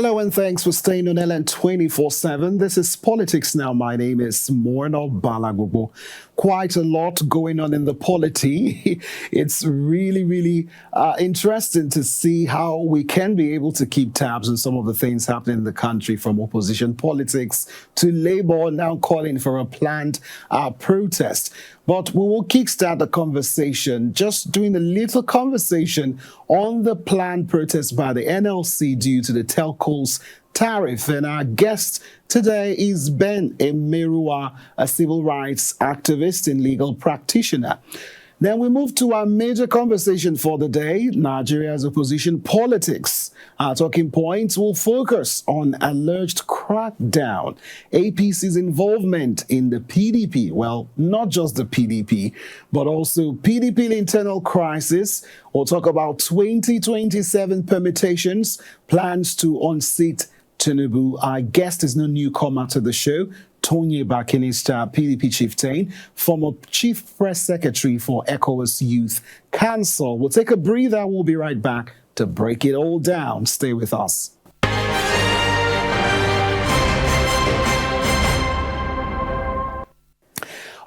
Hello and thanks for staying on LN 24/7. This is Politics Now. My name is Morno Balagobo. Quite a lot going on in the polity. It's really interesting to see how we can be able to keep tabs on some of the things happening in the country, from opposition politics to Labour now calling for a planned protest. But we will kickstart the conversation, just doing a little conversation on the planned protest by the NLC due to the TELCO's tariff. And our guest today is Ben Emerua, a civil rights activist and legal practitioner. Then we move to our major conversation for the day, Nigeria's opposition politics. Our talking points will focus on alleged crackdown, APC's involvement in the PDP, well, not just the PDP, but also PDP internal crisis. We'll talk about 2027 permutations, plans to unseat Tinubu. Our guest is no newcomer to the show. Tony Bakinista, PDP chieftain, former chief press secretary for ECOWAS Youth Council. We'll take a breather. We'll be right back to break it all down. Stay with us.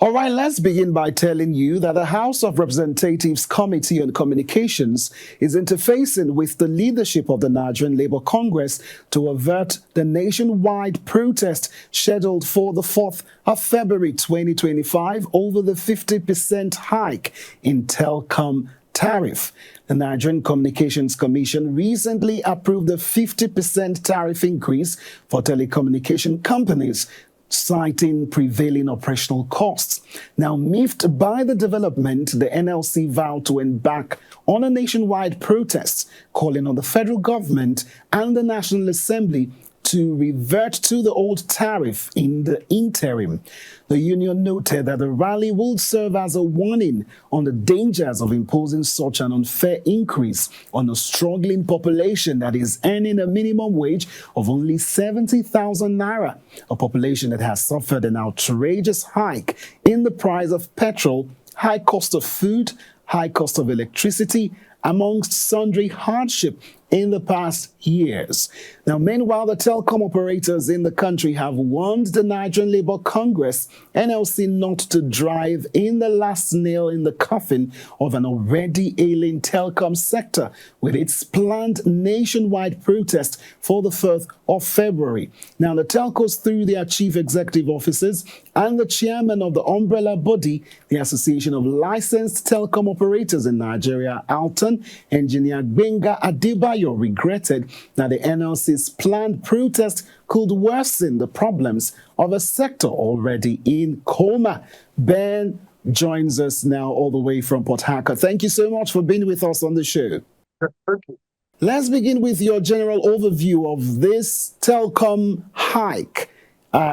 All right, let's begin by telling you that the House of Representatives Committee on Communications is interfacing with the leadership of the Nigerian Labour Congress to avert the nationwide protest scheduled for the 4th of February 2025 over the 50% hike in telecom tariff. The Nigerian Communications Commission recently approved a 50% tariff increase for telecommunication companies, citing prevailing operational costs. Now, miffed by the development, the NLC vowed to embark on a nationwide protest, calling on the federal government and the National Assembly to revert to the old tariff in the interim. The union noted that the rally will serve as a warning on the dangers of imposing such an unfair increase on a struggling population that is earning a minimum wage of only 70,000 naira, a population that has suffered an outrageous hike in the price of petrol, high cost of food, high cost of electricity, amongst sundry hardship in the past years. Now, meanwhile, the telecom operators in the country have warned the Nigerian Labour Congress, NLC, not to drive in the last nail in the coffin of an already ailing telecom sector with its planned nationwide protest for the 1st of February. Now, the telcos, through their chief executive officers and the chairman of the umbrella body, the Association of Licensed Telecom Operators in Nigeria, ALTON, Engineer Benga Adebayo, regretted that the NLC's planned protest could worsen the problems of a sector already in coma. Ben joins us now all the way from Port Harcourt. Thank you so much for being with us on the show. Thank you. Let's begin with your general overview of this telecom hike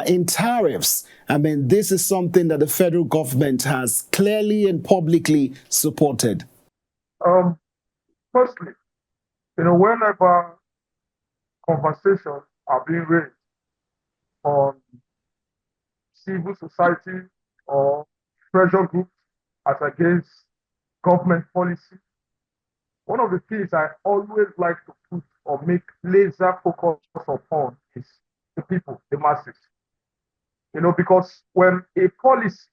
in tariffs. I mean, this is something that the federal government has clearly and publicly supported. Firstly, whenever conversations are being raised on civil society or pressure groups as against government policy, one of the things I always like to put or make laser focus upon is the people, the masses. Because when a policy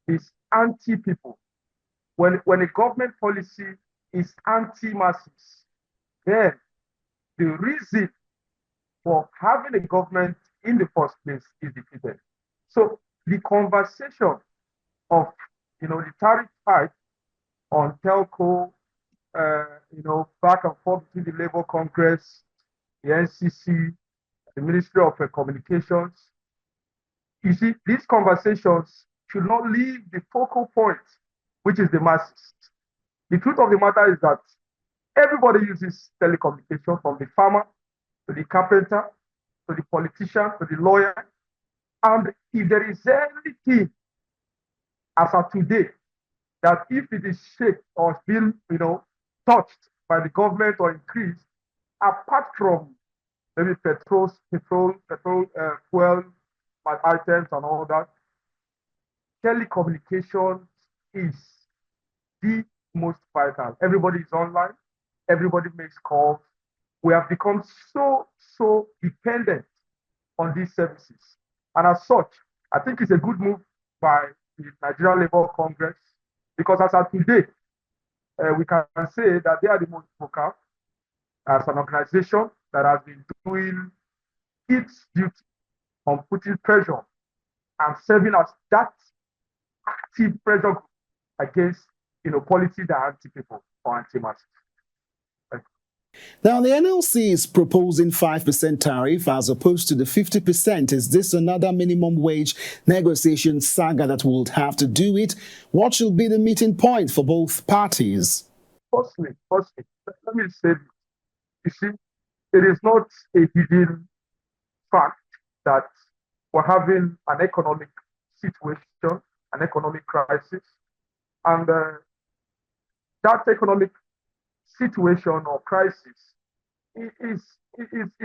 is anti-people, when a government policy is anti-masses, then the reason for having a government in the first place is defeated. So the conversation of the tariff hike on telco, back and forth between the Labour Congress, the NCC, the Ministry of Communications. You see, these conversations should not leave the focal point, which is the masses. The truth of the matter is that everybody uses telecommunication, from the farmer to the carpenter to the politician to the lawyer. And if there is anything as of today that if it is shaped or been touched by the government or increased, apart from maybe petrol, fuel items and all that, telecommunication is the most vital. Everybody is online. Everybody makes calls. we have become so dependent on these services. And as such, I think it's a good move by the Nigerian Labour Congress, because as of today, we can say that they are the most vocal as an organization that has been doing its duty on putting pressure and serving as that active pressure group against policies that are anti-people or anti-masses. Now, the NLC is proposing 5% tariff as opposed to the 50%. Is this another minimum wage negotiation saga that will have to do it? What should be the meeting point for both parties? Firstly, let me say this. You see, it is not a hidden fact that we're having an economic situation, an economic crisis, and that economic situation or crisis is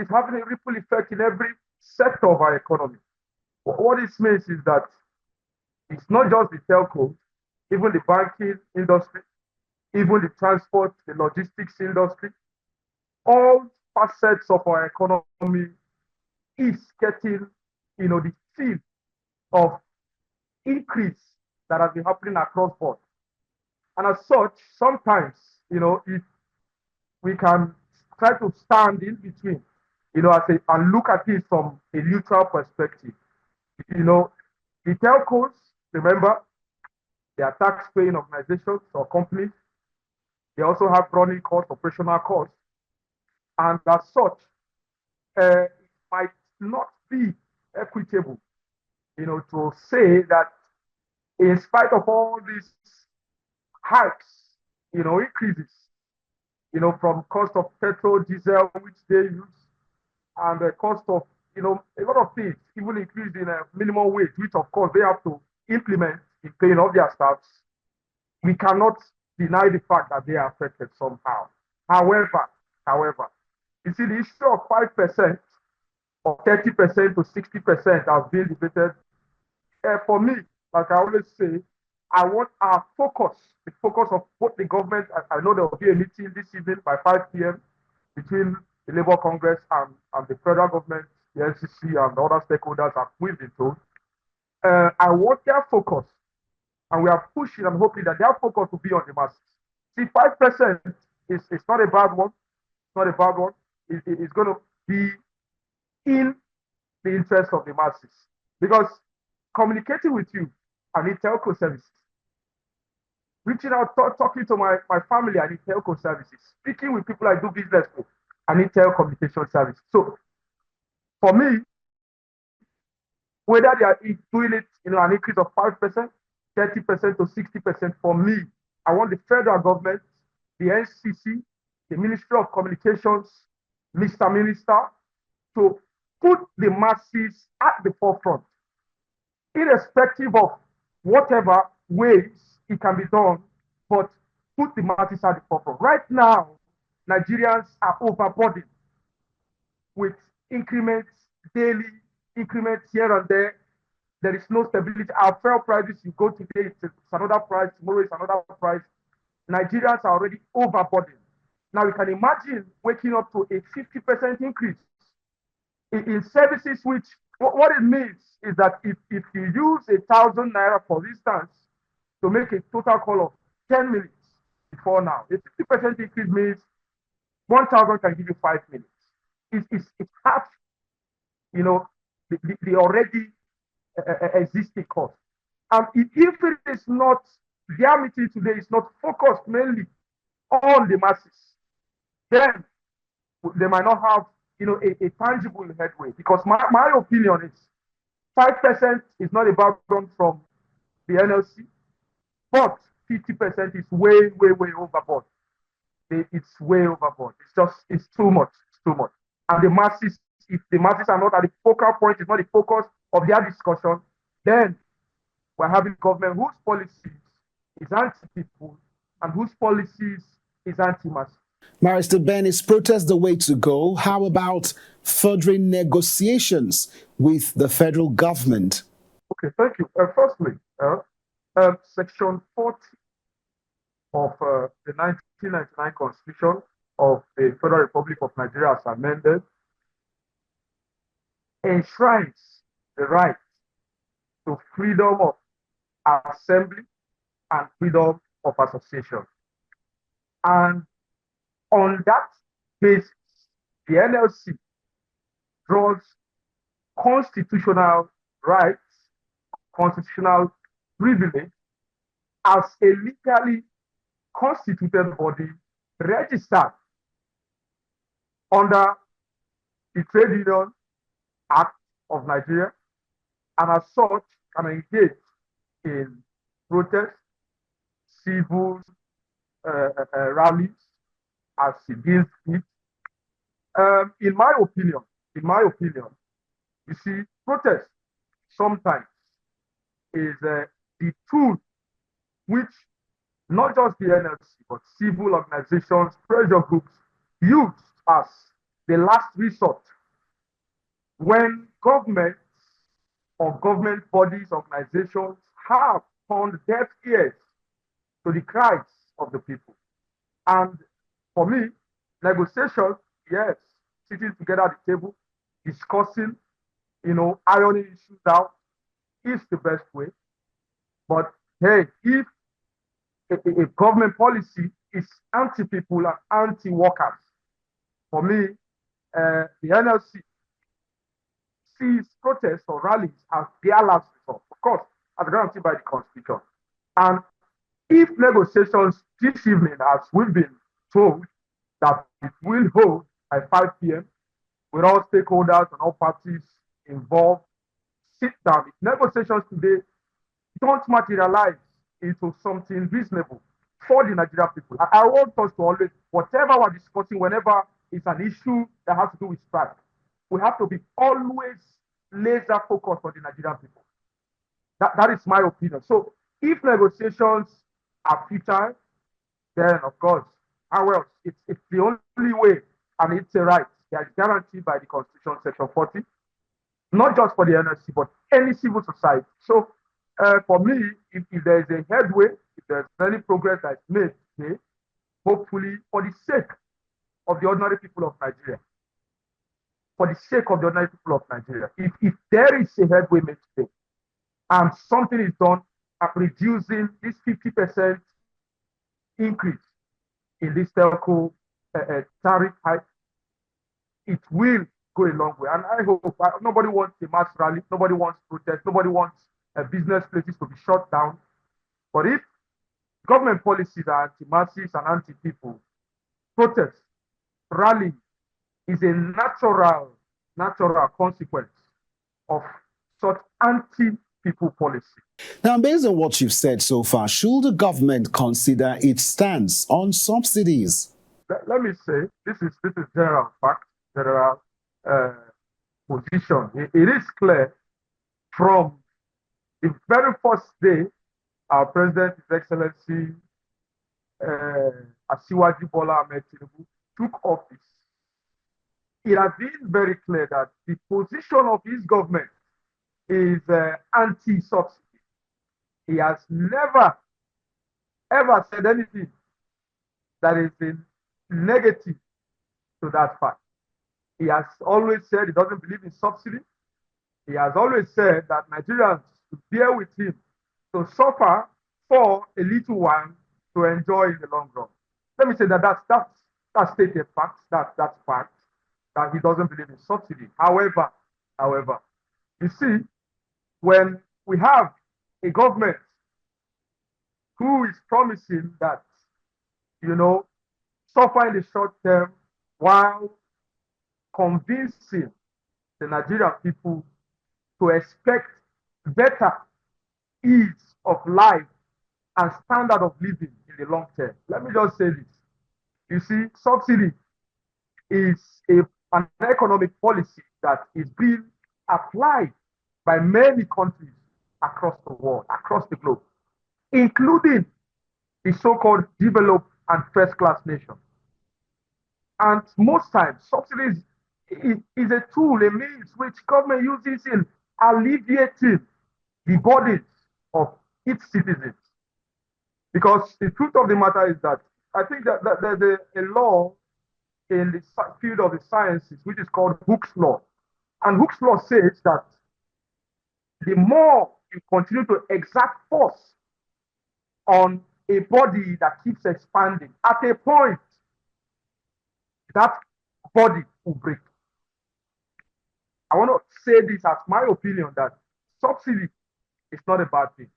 having a ripple effect in every sector of our economy. What this means is that it's not just the telcos, even the banking industry, even the transport, the logistics industry, all facets of our economy is getting, the feel of increase that has been happening across board. And as such, sometimes, if we can try to stand in between, and look at it from a neutral perspective. The telcos, remember, they are tax-paying organizations or companies. They also have running costs, operational costs. And as such, it might not be equitable, to say that in spite of all these hikes, increases, from cost of petrol, diesel, which they use, and the cost of, a lot of things, even increase in a minimum wage, which of course they have to implement in paying off their staffs. We cannot deny the fact that they are affected somehow. However, you see, the issue of 5% or 30% to 60% has been debated. For me, like I always say, I want our focus, the focus of both the government. I know there will be a meeting this evening by 5 p.m. between the Labour Congress and the federal government, the NCC, and the other stakeholders, as we've been told. I want their focus, and we are pushing and hoping that their focus will be on the masses. See, 5% is not a bad one. It's not a bad one. It's going to be in the interest of the masses. Because communicating with you, I need telco services. Reaching out, talking to my family, I need telco services. Speaking with people I do business with, I need telecommunication services. So for me, whether they are doing it, an increase of 5%, 30% to 60%, for me, I want the federal government, the NCC, the Ministry of Communications, Mr. Minister, to put the masses at the forefront, irrespective of whatever ways it can be done, but put the masses at the forefront. Right now, Nigerians are overburdened with increments, daily increments here and there. There is no stability. Our fuel prices, you go today, it's another price, tomorrow it's another price. Nigerians are already overburdened. Now you can imagine waking up to a 50% increase in services, which what it means is that if you use 1,000 naira, for instance, to make a total call of 10 minutes before now, a 50% increase means 1,000 can give you 5 minutes. It's half, the already existing cost. And if it is not, their meeting today is not focused mainly on the masses, then they might not have, a tangible headway. Because my opinion is 5% is not a background from the NLC, but 50% is way overboard. It's way overboard. It's too much. It's too much. And the masses, if the masses are not at the focal point, it's not the focus of their discussion, then we're having government whose policies is anti-people and whose policies is anti-mass. Marister Ben, is protest the way to go? How about furthering negotiations with the federal government? Okay, thank you. Firstly, Section 40 of the 1999 Constitution of the Federal Republic of Nigeria as amended enshrines the right to freedom of assembly and freedom of association. And on that basis, the NLC draws constitutional rights, constitutional privilege as a legally constituted body registered under the Trade Union Act of Nigeria, and as such can engage in protest, civil rallies as it deems fit. In my opinion, you see, protest sometimes is the tool which not just the NLC, but civil organizations, pressure groups use as the last resort when governments or government bodies, organizations have turned deaf ears to the cries of the people. And for me, negotiations, yes, sitting together at the table, discussing, ironing issues out is the best way. But hey, if a government policy is anti-people and anti-workers, for me, the NLC sees protests or rallies as their last resort, of course, as guaranteed by the Constitution. And if negotiations this evening, as we've been told, that it will hold at 5 p.m. with all stakeholders and all parties involved, sit down. If negotiations today don't materialize into something reasonable for the Nigerian people, I want us to always, whatever we're discussing, whenever it's an issue that has to do with strike, we have to be always laser focused on the Nigerian people. That is my opinion. So if negotiations are futile, then of course, well, it's the only way, and it's a right that is guaranteed by the Constitution, Section 40, not just for the NLC, but any civil society. So for me, if there is a headway, if there's any progress that's made today, hopefully for the sake of the ordinary people of Nigeria, if there is a headway made today, and something is done at reducing this 50% increase in this TELCO tariff hike, it will go a long way. And I hope nobody wants a mass rally, nobody wants protest, nobody wants business places to be shut down. But if government policies are anti-masses and anti-people, protest, rally is a natural consequence of such anti-people policy. Now, based on what you've said so far, should the government consider its stance on subsidies? Let me say, this is general fact, general position. It is clear from the very first day our President, His Excellency Asiwaju Bola Ahmed Tinubu took office, it has been very clear that the position of his government is anti-subsidy. He has never, ever said anything that is negative to that fact. He has always said he doesn't believe in subsidy. He has always said that Nigerians should bear with him to suffer for a little while to enjoy in the long run. Let me say that that's stated fact, that's fact, that he doesn't believe in subsidy. However, you see, when we have a government who is promising that, suffer in the short term while convincing the Nigerian people to expect better ease of life and standard of living in the long term. Let me just say this. You see, subsidy is an economic policy that is being applied by many countries across the world, across the globe, including the so-called developed and first-class nations. And most times, subsidies is a tool, a means which government uses in alleviating the burdens of its citizens. Because the truth of the matter is that I think that there's a law in the field of the sciences, which is called Hooke's Law. And Hooke's Law says that the more you continue to exert force on a body that keeps expanding, at a point, that body will break. I want to say this as my opinion, that subsidy is not a bad thing.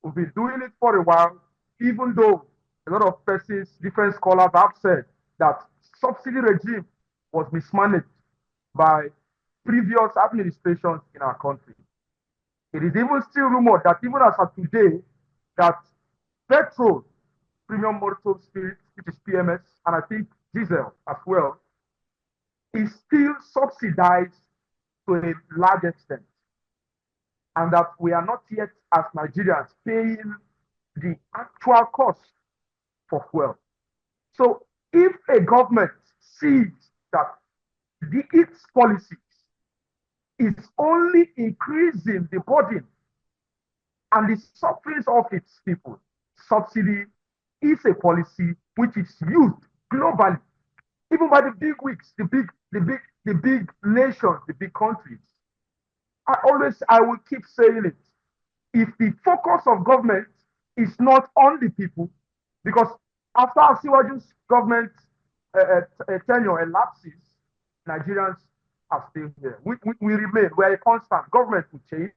We've been doing it for a while, even though a lot of persons, different scholars have said that subsidy regime was mismanaged by previous administrations in our country. It is even still rumored that even as of today, that petrol, premium motor spirit, which is PMS, and I think diesel as well, is still subsidized to a large extent. And that we are not yet, as Nigerians, paying the actual cost for fuel. So if a government sees that its policies is only increasing the burden and the sufferings of its people, subsidy is a policy which is used globally, even by the big wigs, the big nations, the big countries. I will keep saying it. If the focus of government is not on the people, because after Asiwaju's government tenure elapses, Nigerians are still here. We remain. We are a constant. Government will change,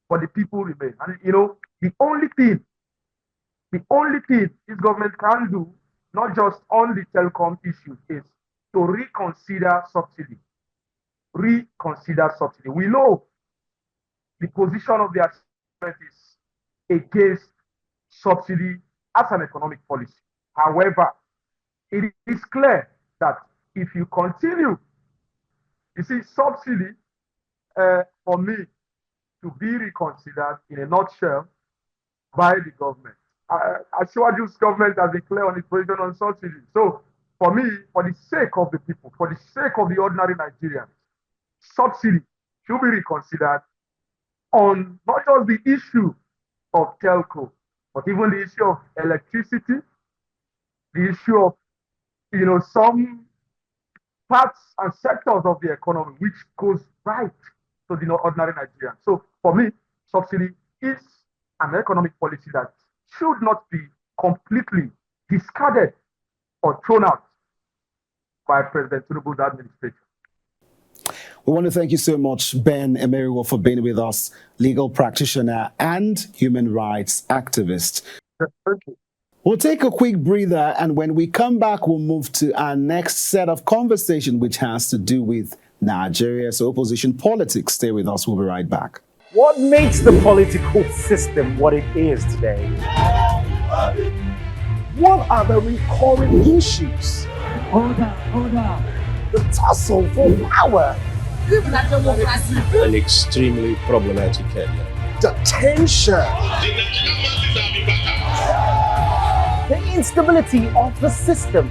but the people remain. And you know, the only thing this government can do, not just on the telecom issue, is to reconsider subsidy. Reconsider subsidy. We know the position of the government is against subsidy as an economic policy. However, it is clear that if you continue, you see, subsidy, for me, to be reconsidered in a nutshell by the government. Asiwaju's government has been clear on its position on subsidy. So, for me, for the sake of the people, for the sake of the ordinary Nigerians, subsidy should be reconsidered on not just the issue of telco, but even the issue of electricity, the issue of, you know, some parts and sectors of the economy, which goes right to the ordinary Nigerian. So for me, subsidy is an economic policy that should not be completely discarded or thrown out by President Tinubu's administration. We want to thank you so much, Ben Emeriwo, for being with us, legal practitioner and human rights activist. Thank you. We'll take a quick breather, and when we come back, we'll move to our next set of conversation, which has to do with Nigeria's opposition politics. Stay with us. We'll be right back. What makes the political system what it is today? What are the recurring issues? Order. The tussle for power. An extremely problematic area. The tension. The instability of the system.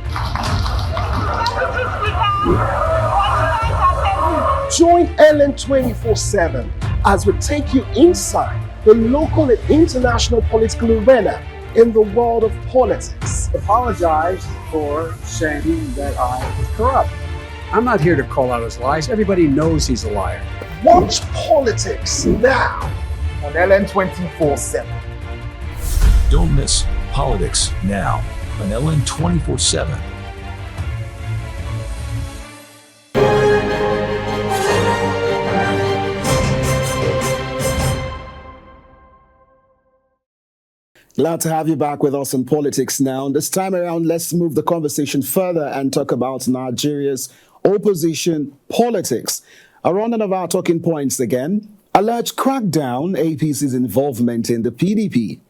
Join Ellen 24/7 as we take you inside the local and international political arena in the world of politics. Apologize for saying that I was corrupt. I'm not here to call out his lies. Everybody knows he's a liar. Watch politics now on Ellen 24/7. Don't miss Politics Now on LN 24/7. Glad to have you back with us on Politics Now. This time around, let's move the conversation further and talk about Nigeria's opposition politics. A rundown of our talking points again. Alleged crackdown, APC's involvement in the PDP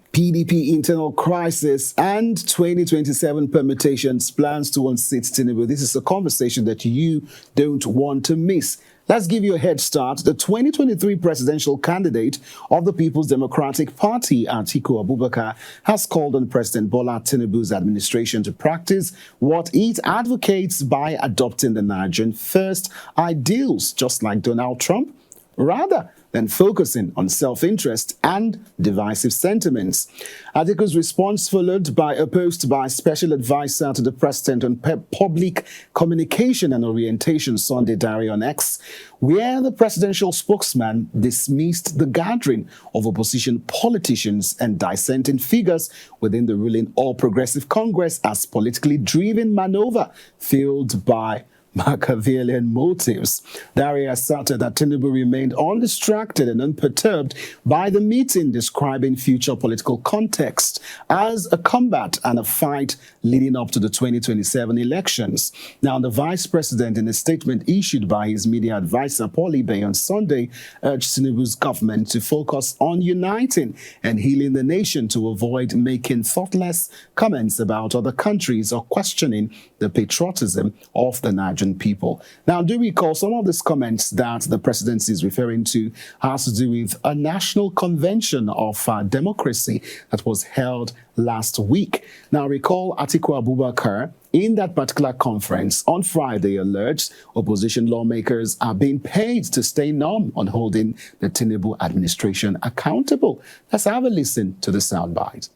internal crisis, and 2027 permutations, plans to unseat Tinubu. This is a conversation that you don't want to miss. Let's give you a head start. The 2023 presidential candidate of the People's Democratic Party, Atiku Abubakar, has called on President Bola Tinubu's administration to practice what it advocates by adopting the Nigerian first ideals, just like Donald Trump. Rather, than focusing on self-interest and divisive sentiments. Atiku's response followed by a post by Special Advisor to the President on Public Communication and Orientation, Sunday Dare on X, where the presidential spokesman dismissed the gathering of opposition politicians and dissenting figures within the ruling All Progressive Congress as politically driven maneuver fueled by Machiavellian motives. Dare asserted that Tinubu remained undistracted and unperturbed by the meeting, describing future political context as a combat and a fight leading up to the 2027 elections. Now, the vice president, in a statement issued by his media advisor, Paul Ibe, on Sunday, urged Tinubu's government to focus on uniting and healing the nation to avoid making thoughtless comments about other countries or questioning the patriotism of the Nigerian people. Now, do recall some of these comments that the presidency is referring to has to do with a national convention of democracy that was held last week. Now, recall Atiku Abubakar in that particular conference on Friday alleged opposition lawmakers are being paid to stay numb on holding the Tinubu administration accountable. Let's have a listen to the soundbite.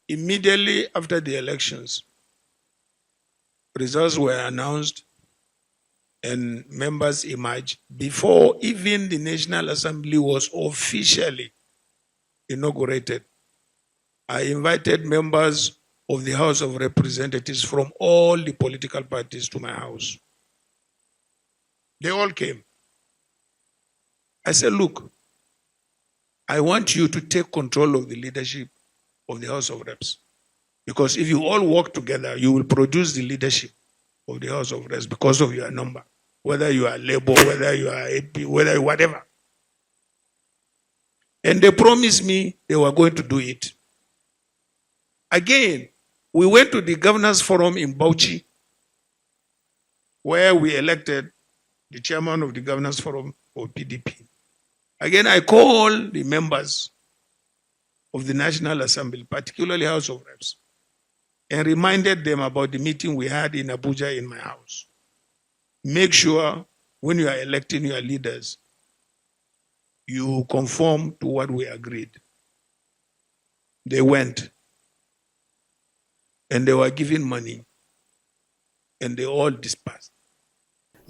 Immediately after the elections, results were announced and members emerged before even the National Assembly was officially inaugurated. I invited members of the House of Representatives from all the political parties to my house. They all came. I said, look, I want you to take control of the leadership of the House of Reps. Because if you all work together, you will produce the leadership of the House of Reps because of your number. Whether you are Labour, whether you are AP, whether whatever. And they promised me they were going to do it. Again, we went to the Governors Forum in Bauchi, where we elected the chairman of the Governors Forum for PDP. Again, I called the members of the National Assembly, particularly House of Reps, and reminded them about the meeting we had in Abuja in my house. Make sure when you are electing your leaders, you conform to what we agreed. They went, and they were given money, and they all dispersed.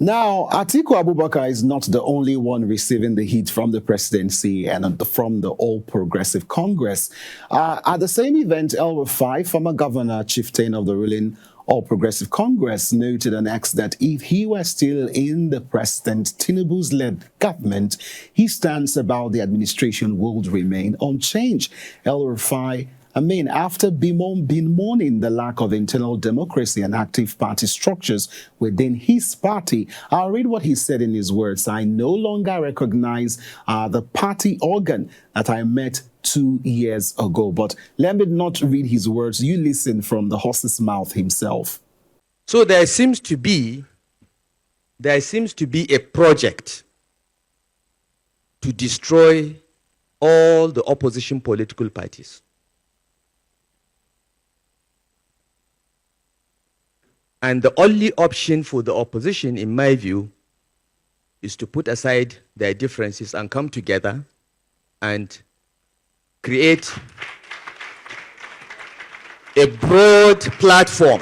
Now, Atiku Abubakar is not the only one receiving the heat from the presidency and from the All Progressive Congress. At the same event, El Rufai, former governor, chieftain of the ruling All Progressive Congress, noted on X that if he were still in the President Tinubu's led government, his stance about the administration would remain unchanged. El Rufai, after bemoaning the lack of internal democracy and active party structures within his party, I'll read what he said in his words. I no longer recognize the party organ that I met 2 years ago. But let me not read his words. You listen from the horse's mouth himself. So there seems to be a project to destroy all the opposition political parties. And the only option for the opposition, in my view, is to put aside their differences and come together and create a broad platform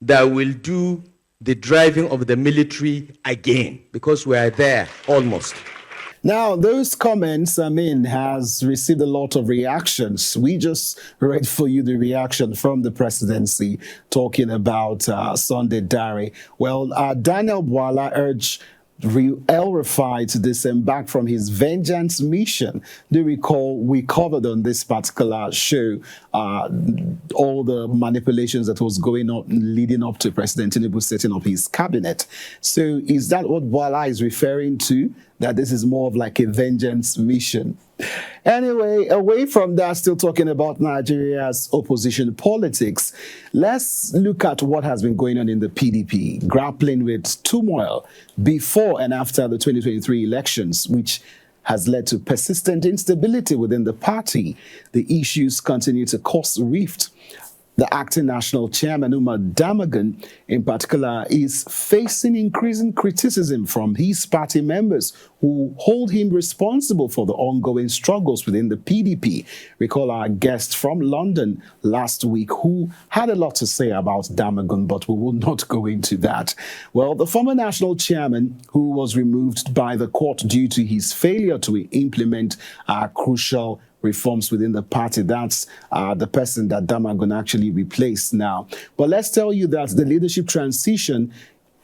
that will do the driving of the military again, because we are there almost. Now, those comments, has received a lot of reactions. We just read for you the reaction from the presidency talking about Sunday Dare. Well, Daniel Bwala urged El Rufai to disembark from his vengeance mission. Do you recall we covered on this particular show all the manipulations that was going on leading up to President Tinubu setting up his cabinet? So is that what Bwala is referring to? That this is more of like a vengeance mission? Anyway, away from that, still talking about Nigeria's opposition politics, let's look at what has been going on in the PDP, grappling with turmoil before and after the 2023 elections, which has led to persistent instability within the party. The issues continue to cause rift. The acting national chairman, Umar Damagun, in particular, is facing increasing criticism from his party members who hold him responsible for the ongoing struggles within the PDP. Recall our guest from London last week who had a lot to say about Damagun, but we will not go into that. Well, the former national chairman, who was removed by the court due to his failure to implement crucial reforms within the party. That's the person that Damagun actually replaced now. But let's tell you that the leadership transition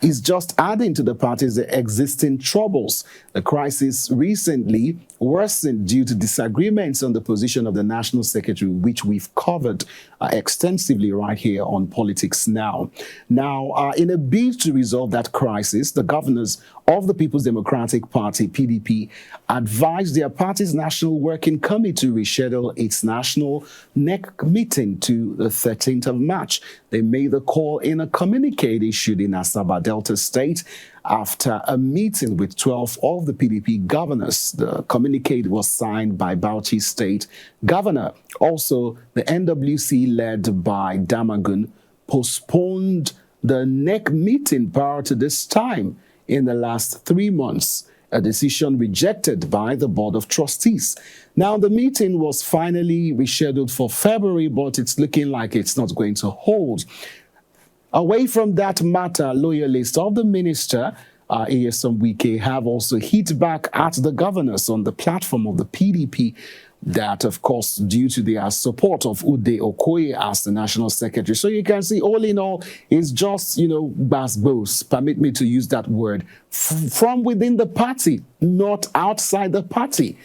is just adding to the party's existing troubles. The crisis recently worsened due to disagreements on the position of the national secretary, which we've covered extensively right here on Politics Now. Now, in a bid to resolve that crisis, the governors of the People's Democratic Party, PDP, advised their party's National Working Committee to reschedule its national NEC meeting to the 13th of March. They made the call in a communique issued in Asaba, Delta State, after a meeting with 12 of the PDP governors. The communique was signed by Bauchi State Governor. Also, the NWC, led by Damagun, postponed the NEC meeting prior to this time in the last 3 months, a decision rejected by the Board of Trustees. Now, the meeting was finally rescheduled for February, but it's looking like it's not going to hold. Away from that matter, loyalists of the minister, Nyesom Wike, have also hit back at the governors on the platform of the PDP that, of course, due to their support of Ude Okoye as the national secretary. So you can see, all in all, it's just, basbos, permit me to use that word, from within the party, not outside the party.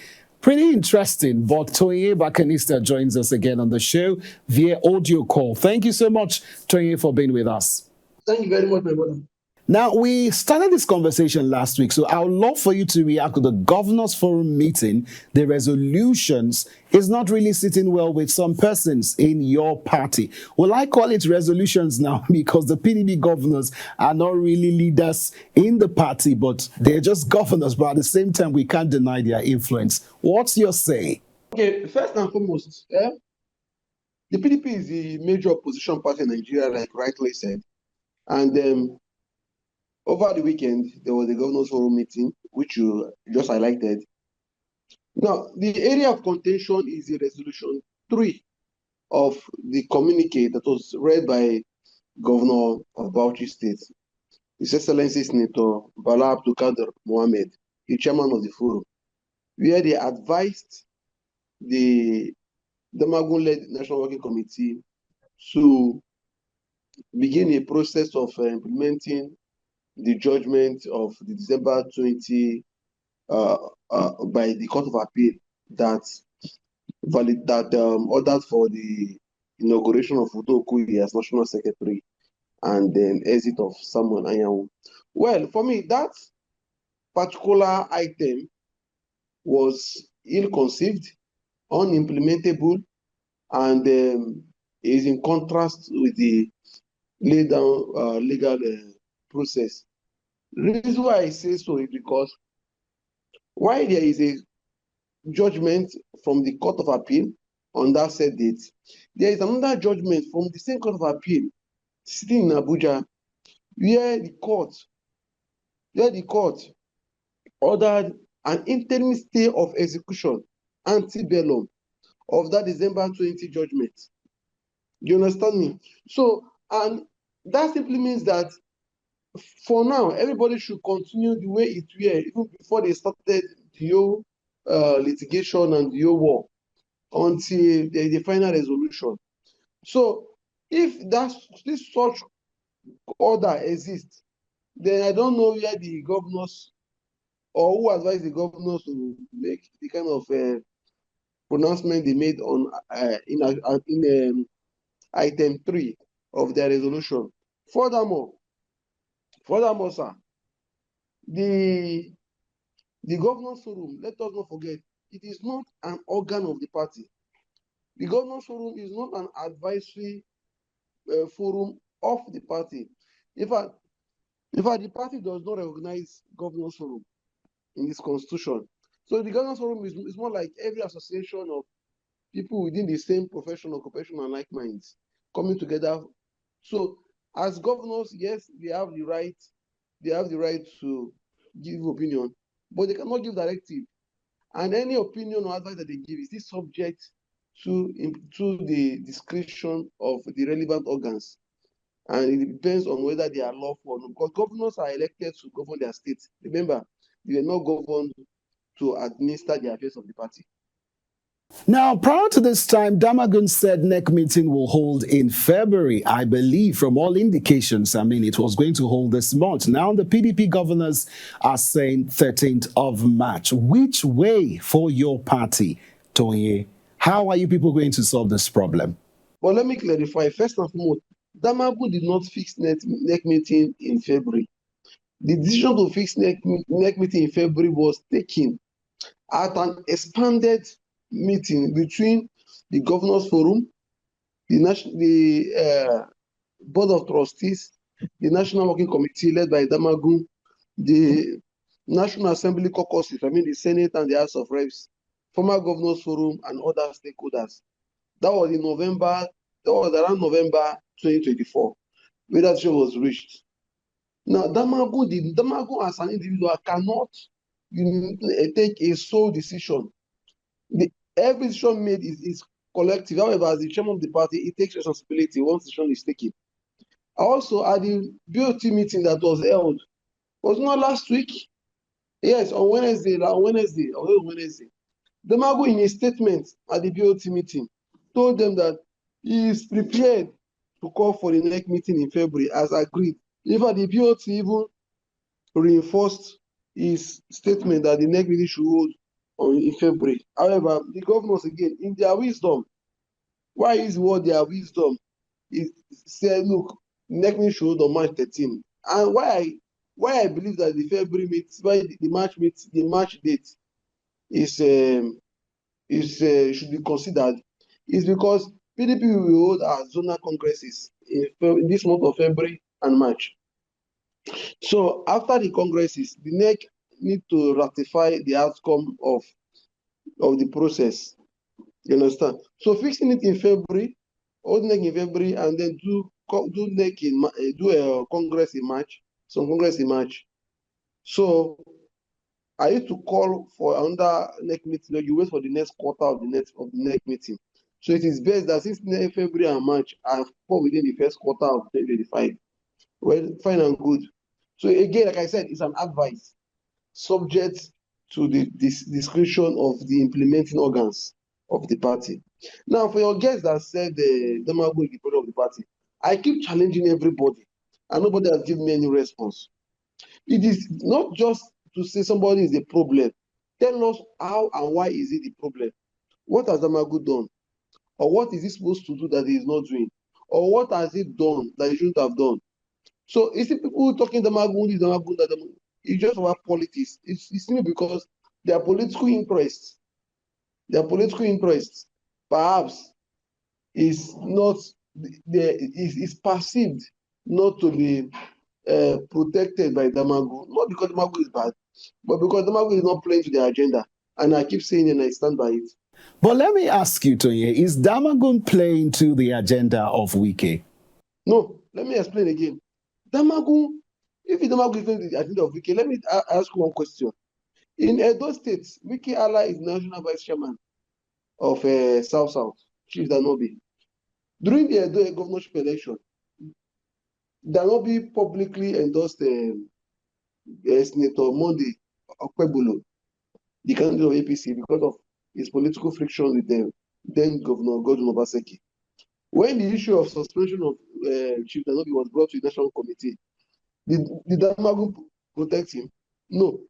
Pretty interesting, but Toye Bakanista joins us again on the show via audio call. Thank you so much, Toye, for being with us. Thank you very much, my brother. Now, we started this conversation last week, so I would love for you to react to the Governors Forum meeting. The resolutions is not really sitting well with some persons in your party. Well, I call it resolutions now because the PDP governors are not really leaders in the party, but they're just governors. But at the same time, we can't deny their influence. What's your say? Okay, first and foremost, the PDP is the major opposition party in Nigeria, like rightly said. And over the weekend, there was a Governors Forum meeting, which you just highlighted. Now, the area of contention is the resolution 3 of the communique that was read by Governor of Bauchi State, His Excellency Senator Bala Abdulkader Mohammed, the chairman of the forum, where they advised the Damagun-led National Working Committee to begin a process of implementing the judgment of the December 20 by the Court of Appeal that ordered for the inauguration of Udo Okoye as National Secretary and then exit of Samuel Anyanwu. Well, for me, that particular item was ill-conceived, unimplementable, and is in contrast with the laid down legal process. The reason why I say so is because while there is a judgment from the Court of Appeal on that said date, there is another judgment from the same Court of Appeal sitting in Abuja, where the court ordered an interim stay of execution ante bellum of that December 20 judgment. You understand me? So, and that simply means that for now, everybody should continue the way it were, even before they started the whole litigation and the whole war, until the final resolution. So, if this such order exists, then I don't know where the governors or who advised the governors to make the kind of pronouncement they made on in item 3 of their resolution. Furthermore, sir, the Governors Forum, let us not forget, it is not an organ of the party. The Governors Forum is not an advisory forum of the party. In fact, the party does not recognize Governors Forum in this constitution. So the Governors Forum is more like every association of people within the same profession, occupation, and like minds. coming together. So as governors, yes, they have the right to give opinion, but they cannot give directive. And any opinion or advice that they give is still subject to the discretion of the relevant organs. And it depends on whether they are lawful or not. Because governors are elected to govern their states. Remember, they were not governed to administer the affairs of the party. Now, prior to this time, Damagun said NEC meeting will hold in February. I believe from all indications, it was going to hold this month. Now, the PDP governors are saying 13th of March. Which way for your party, Tonye? How are you people going to solve this problem? Well, let me clarify. First and foremost, Damagun did not fix NEC meeting in February. The decision to fix NEC meeting in February was taken at an expanded meeting between the Governors Forum, the Board of Trustees, the National Working Committee led by Damagun, the National Assembly caucuses, the Senate and the House of Reps, former Governors Forum, and other stakeholders. That was in November, that was around November 2024, where that show was reached. Now, Damagun as an individual cannot take a sole decision. Every decision made is collective. However, as the chairman of the party, it takes responsibility once decision is taken. Also, at the BOT meeting that was held, was not last week? Yes, on Wednesday. Damagun, in a statement at the BOT meeting, told them that he is prepared to call for the next meeting in February as agreed. In fact, the BOT even reinforced his statement that the next meeting should hold in February. However, the governors, again, in their wisdom, why is what their wisdom is said, look, next meeting should hold on March 13. And why I believe that the February why the March date should be considered is because PDP will hold our zonal congresses in this month of February and March. So after the congresses, the NEC need to ratify the outcome of the process. You understand? So fixing it in February, hold NEC in February, and then do a Congress in March. Some Congress in March. So I used to call for another NEC meeting. You wait for the next quarter of the NEC meeting. So it is best that since February and March are fall within the first quarter of 2025. Well, fine and good. So again, like I said, it's an advice subject to the discretion of the implementing organs of the party. Now, for your guests that said the Damagun is the product of the party, I keep challenging everybody, and nobody has given me any response. It is not just to say somebody is a problem. Tell us how and why is it the problem. What has Damagun done? Or what is he supposed to do that he is not doing? Or what has he done that he shouldn't have done? So you see people talking Damagun, it's just about politics. It's simply because their political interests, perhaps is not is perceived not to be protected by Damagun. Not because Damagun is bad, but because Damagun is not playing to their agenda. And I keep saying it and I stand by it. But let me ask you, Tonye, is Damagun playing to the agenda of Wike? No, let me explain again. Damagun, if Damagun is playing to the agenda of Wike, let me ask one question. In Edo State, Wike Allah is national vice chairman of South, Chief Danobi. During the Edo governorship election, Danobi publicly endorsed Senator Monday Okpebolo, the candidate of APC, because of his political friction with the then Governor Godwin Obaseki. When the issue of suspension of Chief Danobi was brought to the National Committee, did Damagun protect him? No.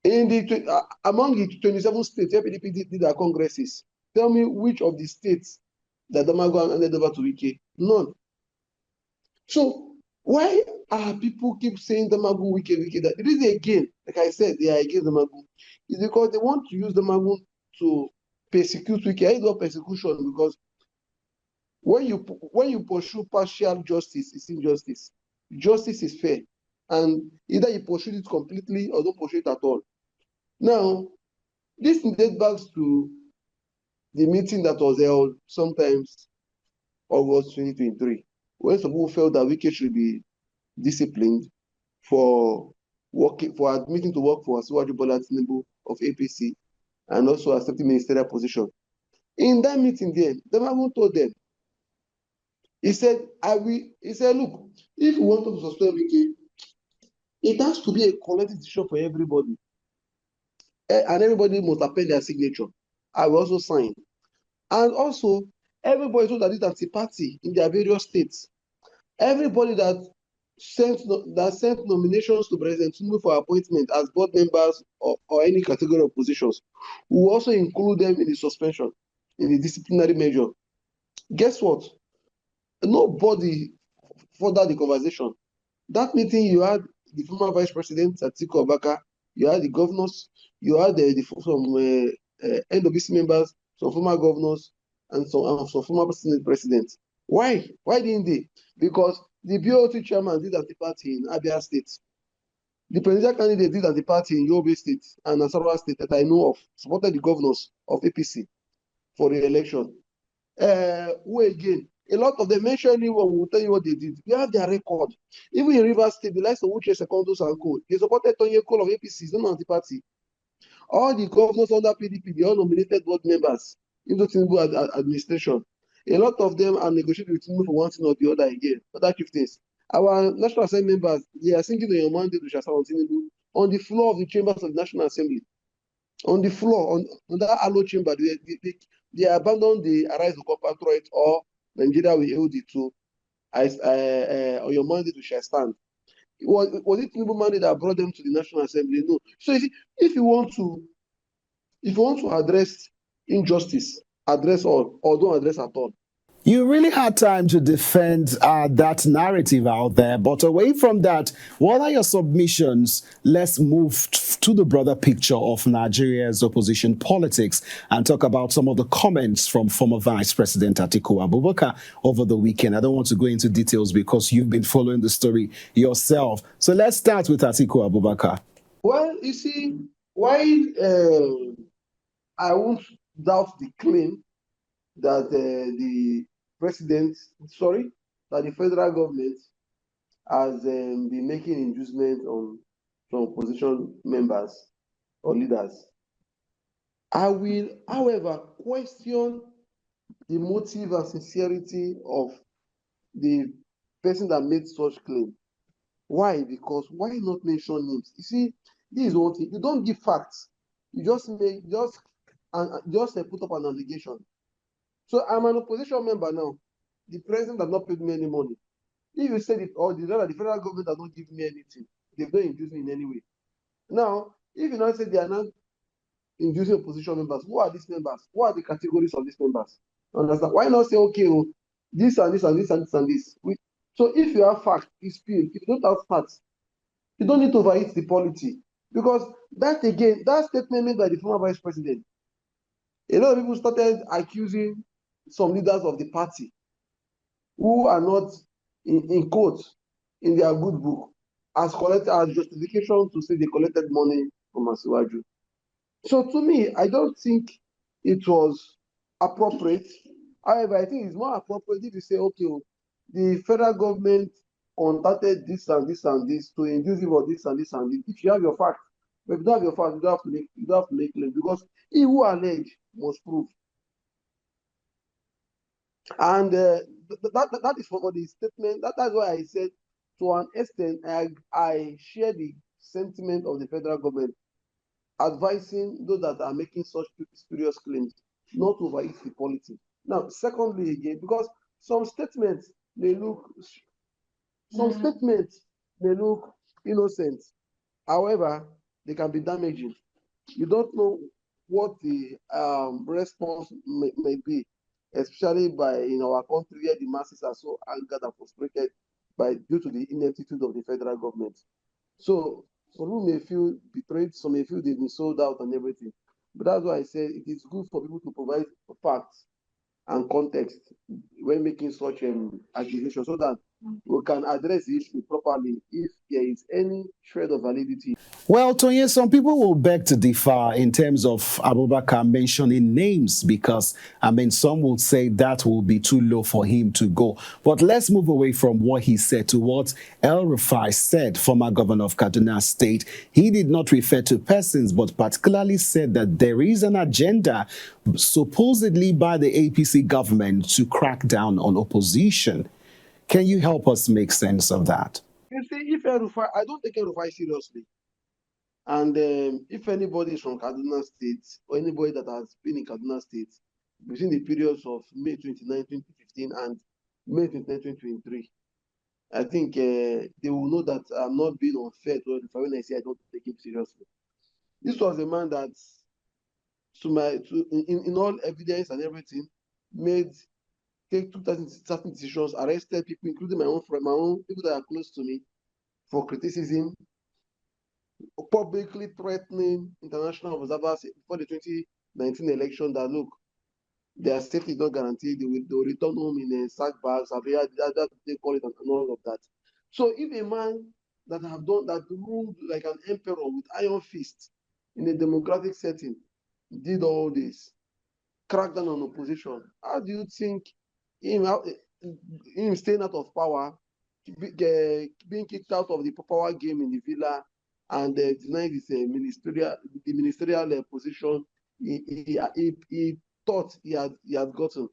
Among the 27 states where PDP did their congresses, tell me which of the states that Damagun handed over to Wike? None. So why are people keep saying Damagun, Wike? That the reason again, like I said, they are against Damagun, is because they want to use Damagun to persecute Wike. I do persecution because when you pursue partial justice, it's injustice. Justice is fair, and either you pursue it completely or don't pursue it at all. Now, this dates back to the meeting that was held sometimes August 2023, when some people felt that Wike should be disciplined for admitting to work for Asiwaju Bola Tinubu of APC and also accepting ministerial position. In that meeting there, the man told them, he said, look, if you want to suspend Wike, it has to be a collective decision for everybody. And everybody must append their signature. I will also sign. And also, everybody told that this anti-party in their various states, everybody that sent nominations to President Tinubu for appointment as board members or any category of positions, will also include them in the suspension, in the disciplinary measure. Guess what? Nobody furthered the conversation. That meeting, you had the former Vice President Atiku Abubakar, you had the governors, you had some NWC members, some former governors, and some former Senate presidents. Why? Why didn't they? Because the BOT chairman did anti-party in Abia State. The presidential candidate did anti-party in Yobe State and Nasarawa State that I know of, supported the governors of APC for the election. Who again? A lot of them, mention anyone will tell you what they did. We have their record. Even in Rivers State, the likes of Uche Secondos and Co. They supported Tony Cole of APC, it's not anti-party. All the governors under PDP, they all nominated board members into Tinubu administration. A lot of them are negotiating with Tinubu for one thing or the other again, other chieftains. Our National Assembly members, they are singing on your mandate, which are on Tinubu, on the floor of the chambers of the National Assembly. On the floor, on that hollow chamber, they abandoned the Arise to Compatriot or Nigeria will hold it to on your mandate we shall stand. Was it Tinubu mandate that brought them to the National Assembly? No. So if you want to address injustice, address all or don't address at all. You really had time to defend that narrative out there. But away from that, what are your submissions? Let's move to the broader picture of Nigeria's opposition politics and talk about some of the comments from former Vice President Atiku Abubakar over the weekend. I don't want to go into details because you've been following the story yourself. So let's start with Atiku Abubakar. Well, you see, while I won't doubt the claim that the federal government has been making inducements on some opposition members or leaders. I will, however, question the motive and sincerity of the person that made such claim. Why? Because why not mention names? You see, this is one thing. You don't give facts. You just put up an allegation. So I'm an opposition member now. The president has not paid me any money. If you said it, or the federal government has not given me anything, they've not induced me in any way. Now, if you not say they are not inducing opposition members, who are these members? What are the categories of these members? Understand? Why not say, okay, this and this and this and this and this? So if you have facts, it's spill. If you don't have facts, you don't need to overeat the polity. Because that statement made by the former vice president, a lot of people started accusing some leaders of the party who are not in quotes in their good book as justification to say they collected money from Asiwaju. So to me, I don't think it was appropriate. However, I think it's more appropriate if you say, okay, the federal government contacted this and this and this to induce you for this and this and this. If you have your facts, but if you don't have your facts, you don't have to make claims because he who allege must prove. And that is for the statement. That's why I said, to an extent, I share the sentiment of the federal government, advising those that are making such spurious claims not to overeat the polity. Now, secondly, again, because some statements may look innocent. However, they can be damaging. You don't know what the response may be, especially in our country where the masses are so angered and frustrated due to the ineptitude of the federal government. So some people may feel betrayed, some may feel they've been sold out and everything. But that's why I say it is good for people to provide facts and context when making such accusations, so that we can address the issue properly if there is any shred of validity. Well, Tony, some people will beg to differ in terms of Abubakar mentioning names because, some will say that will be too low for him to go. But let's move away from what he said to what El-Rufai said, former governor of Kaduna State. He did not refer to persons, but particularly said that there is an agenda supposedly by the APC government to crack down on opposition. Can you help us make sense of that? You see, if El-Rufai, I don't take El-Rufai seriously. And if anybody is from Kaduna State or anybody that has been in Kaduna State between the periods of May 29, 2015 and May 29, 2023, I think they will know that I'm not being unfair to El-Rufai when I say I don't take him seriously. This was a man that, in all evidence and everything, took certain decisions, arrested people, including my own people that are close to me, for criticism, publicly threatening international observers before the 2019 election that look, their safety is not guaranteed. They will return home in sack bags. That they call it, and all of that. So if a man that ruled like an emperor with iron fists in a democratic setting did all this, crack down on opposition, how do you think him staying out of power, being kicked out of the power game in the villa, and denying his ministerial position he thought he had gotten?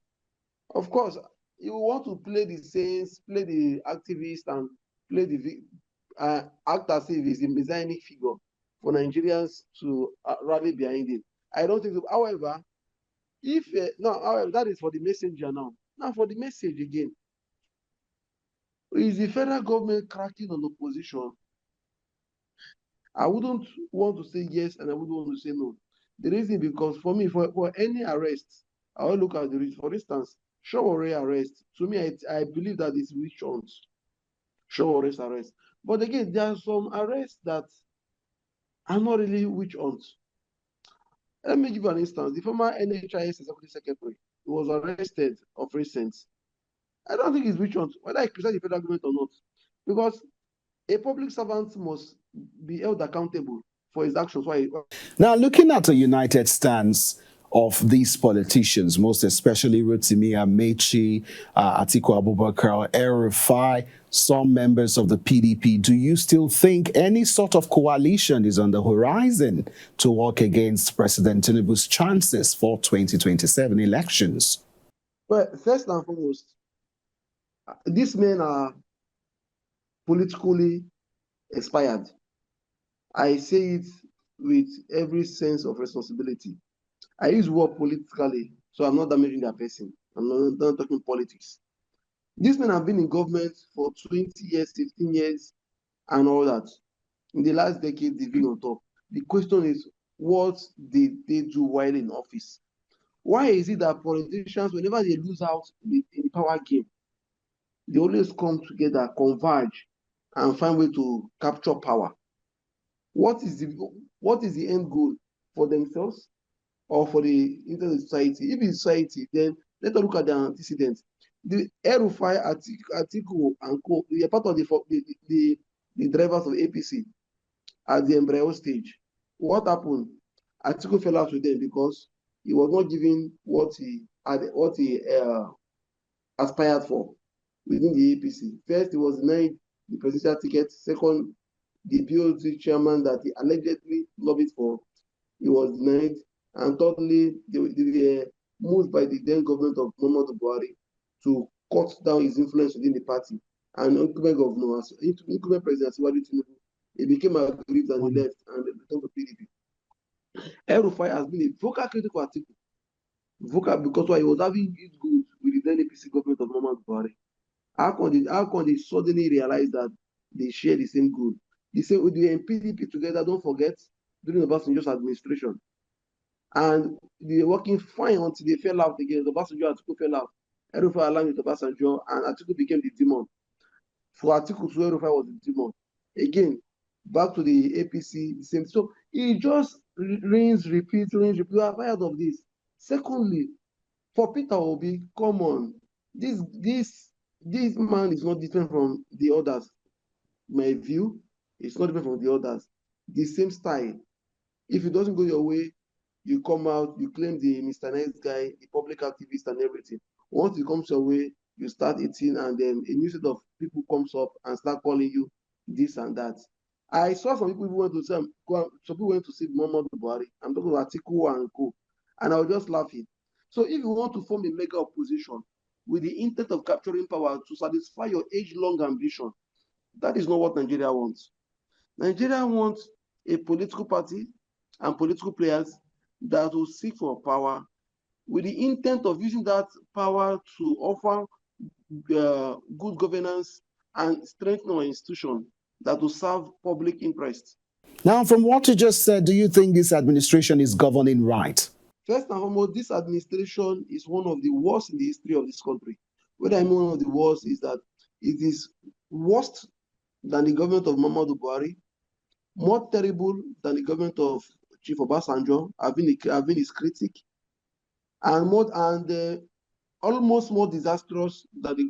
Of course, he will want to play the saints, play the activist, and play the act as if he's a messianic figure for Nigerians to rally behind him. I don't think so. However, that is for the messenger now. Now for the message again. Is the federal government cracking on opposition? I wouldn't want to say yes and I wouldn't want to say no. The reason because for me, for any arrest, I will look at the reason. For instance, Showore arrest. To me, I believe that it's witch hunt. Showore's arrest. But again, there are some arrests that are not really witch hunt. Let me give you an instance. The former NHIS Executive Secretary was arrested of recent. I don't think it's witch hunt, whether I criticize the federal government or not, because a public servant must be held accountable for his actions. Now, looking at a united stance of these politicians, most especially Rotimi Amechi, Atiku Abubakar, El-Rufai, some members of the PDP, do you still think any sort of coalition is on the horizon to work against President Tinubu's chances for 2027 elections? Well, first and foremost, these men are politically expired. I say it with every sense of responsibility. I use the word politically, so I'm not damaging their person. I'm not talking politics. These men have been in government for 20 years, 15 years, and all that. In the last decade, they've been on top. The question is, what did they do while in office? Why is it that politicians, whenever they lose out in the power game, they always come together, converge, and find way to capture power? What is the end goal for themselves or for the entire society? If it's society, then let us look at the antecedents. The El-Rufai, Atiku, and co, they are part of the drivers of APC at the embryo stage. What happened? Atiku fell out with them because he was not given what he aspired for within the APC. First, he was denied the presidential ticket. Second, the BOT chairman that he allegedly lobbied for, he was denied. And thirdly, they were moved by the then government of Muhammadu Buhari to cut down his influence within the party. And incumbent president Tinubu, he became aggrieved and he left and returned to PDP. El-Rufai has been a vocal critic of Atiku. Vocal because he was having it good with the then APC government of Muhammadu Buhari. How can they suddenly realize that they share the same goal? They say we were in PDP together, don't forget, during Obasanjo's administration. And they were working fine until they fell out again. Obasanjo and Atiku fell out. El-Rufai aligned with Obasanjo and Atiku became the demon. For Atiku, El-Rufai was the demon. Again, back to the APC, the same. So he just repeats. We are tired of this. Secondly, for Peter Obi, come on. This this man is not different from the others. My view, it's not different from the others. The same style. If it doesn't go your way, you come out, you claim the Mr. Nice Guy, the public activist and everything. Once it comes your way, you start eating, and then a new set of people comes up and start calling you this and that. I saw some people who went to some people went to see Muhammad Buhari. I'm talking about Atiku and Co. And I was just laughing. So if you want to form a mega opposition with the intent of capturing power to satisfy your age-long ambition, that is not what Nigeria wants. Nigeria wants a political party and political players that will seek for power with the intent of using that power to offer good governance and strengthen our institution that will serve public interest. Now, from what you just said, do you think this administration is governing right? First and foremost, this administration is one of the worst in the history of this country. What I mean one of the worst is that it is worse than the government of Muhammadu Buhari, more terrible than the government of Chief Obasanjo. I've been his critic, and almost more disastrous than the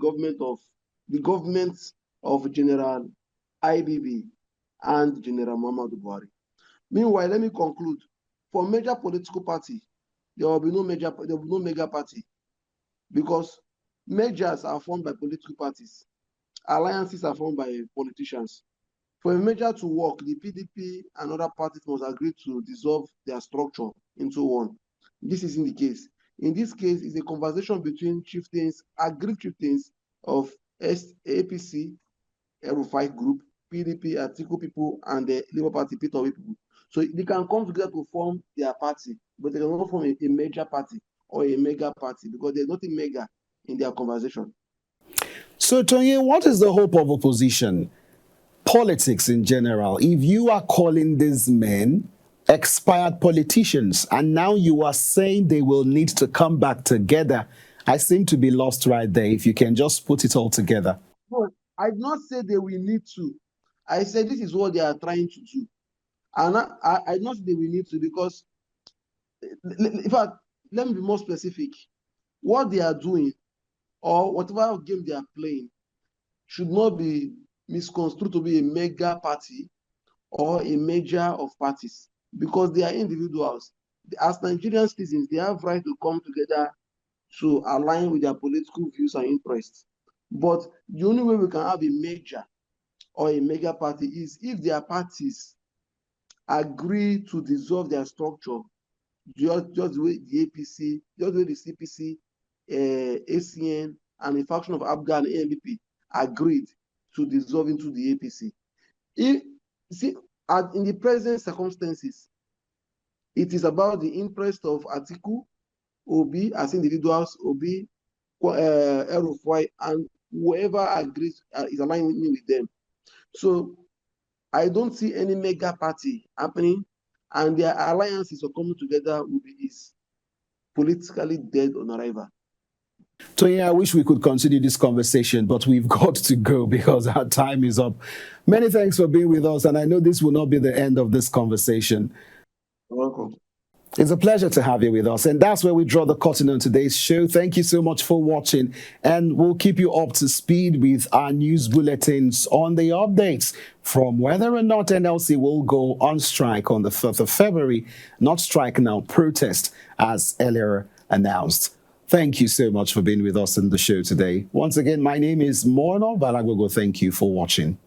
governments of General IBB and General Muhammadu Buhari. Meanwhile, let me conclude. For major political party, there will be no mega party, because mergers are formed by political parties, alliances are formed by politicians. For a merger to work, the PDP and other parties must agree to dissolve their structure into one. This isn't the case. In this case, it's a conversation between chieftains, aggrieved chieftains of APC, El-Rufai Group, PDP, Atiku people, and the Labour Party, Peter people. So they can come together to form their party, but they cannot form a major party or a mega party, because there's nothing mega in their conversation. So, Tony, what is the hope of opposition? Politics in general. If you are calling these men expired politicians, and now you are saying they will need to come back together, I seem to be lost right there. If you can just put it all together. No, I did not say they will need to. I said this is what they are trying to do. And I did not say they will need to, because, in fact, let me be more specific. What they are doing, or whatever game they are playing, should not be misconstrued to be a mega party or a major of parties, because they are individuals. As Nigerian citizens, they have right to come together to align with their political views and interests. But the only way we can have a major or a mega party is if their parties agree to dissolve their structure, just the way the APC, just the way the CPC, ACN, and a faction of ABGA and ANPP agreed to dissolve into the APC. In the present circumstances, it is about the interest of Atiku, Obi as individuals, Obi, El-Rufai, and whoever agrees is aligning with them. So I don't see any mega party happening, and their alliances or coming together will be politically dead on arrival. Tony, I wish we could continue this conversation, but we've got to go because our time is up. Many thanks for being with us, and I know this will not be the end of this conversation. You're welcome. It's a pleasure to have you with us, and that's where we draw the curtain on today's show. Thank you so much for watching, and we'll keep you up to speed with our news bulletins on the updates from whether or not NLC will go on strike on the 4th of February, not strike now, protest, as earlier announced. Thank you so much for being with us in the show today. Once again, my name is Morno Balagogo. Thank you for watching.